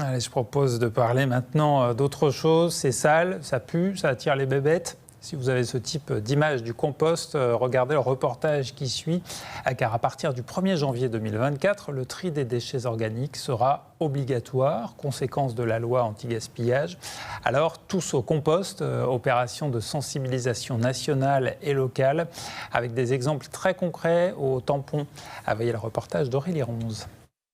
Allez, je propose de parler maintenant d'autre chose. C'est sale, ça pue, ça attire les bébêtes. Si vous avez ce type d'image du compost, regardez le reportage qui suit, car à partir du 1er janvier 2024, le tri des déchets organiques sera obligatoire, conséquence de la loi anti-gaspillage. Alors, tous au compost, opération de sensibilisation nationale et locale, avec des exemples très concrets au tampon. Voyez le reportage d'Aurélie Ronze.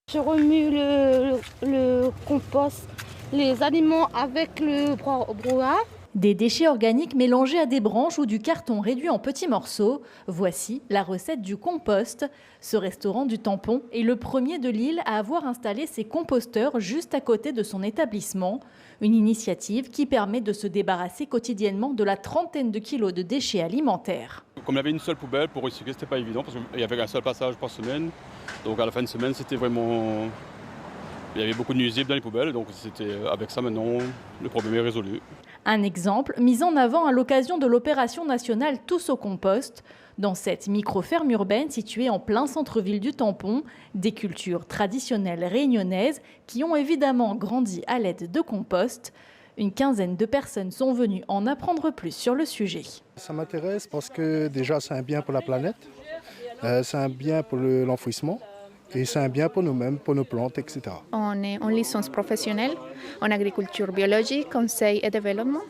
Je remue le compost, les aliments avec le brouhaha. Des déchets organiques mélangés à des branches ou du carton réduit en petits morceaux. Voici la recette du compost. Ce restaurant du Tampon est le premier de l'île à avoir installé ses composteurs juste à côté de son établissement. Une initiative qui permet de se débarrasser quotidiennement de la trentaine de kilos de déchets alimentaires. Comme il y avait une seule poubelle, pour recycler, c'était pas évident parce qu'il y avait un seul passage par semaine. Donc à la fin de semaine, c'était vraiment... Il y avait beaucoup de nuisibles dans les poubelles, donc avec ça maintenant, le problème est résolu. Un exemple mis en avant à l'occasion de l'opération nationale Tous au compost. Dans cette micro-ferme urbaine située en plein centre-ville du Tampon, des cultures traditionnelles réunionnaises qui ont évidemment grandi à l'aide de compost. Une quinzaine de personnes sont venues en apprendre plus sur le sujet. Ça m'intéresse parce que déjà c'est un bien pour la planète, c'est un bien pour l'enfouissement. Et c'est un bien pour nous-mêmes, pour nos plantes, etc. On est en licence professionnelle en agriculture biologique, conseil et développement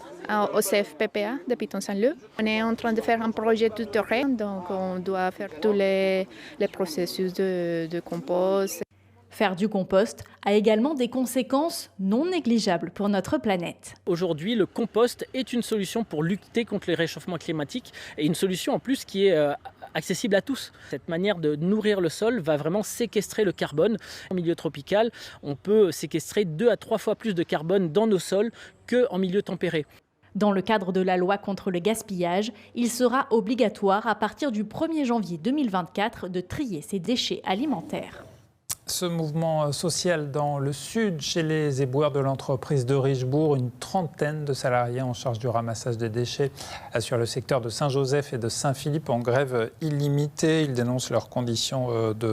au CFPPA de Piton-Saint-Leu. On est en train de faire un projet tutoriel, donc on doit faire tous les processus de compost. Faire du compost a également des conséquences non négligeables pour notre planète. Aujourd'hui, le compost est une solution pour lutter contre les réchauffements climatiques et une solution en plus qui est accessible à tous. Cette manière de nourrir le sol va vraiment séquestrer le carbone. En milieu tropical, on peut séquestrer 2 à 3 fois plus de carbone dans nos sols qu'en milieu tempéré. Dans le cadre de la loi contre le gaspillage, il sera obligatoire à partir du 1er janvier 2024 de trier ces déchets alimentaires. Ce mouvement social dans le sud, chez les éboueurs de l'entreprise de Richebourg, une trentaine de salariés en charge du ramassage des déchets sur le secteur de Saint-Joseph et de Saint-Philippe en grève illimitée. Ils dénoncent leurs conditions de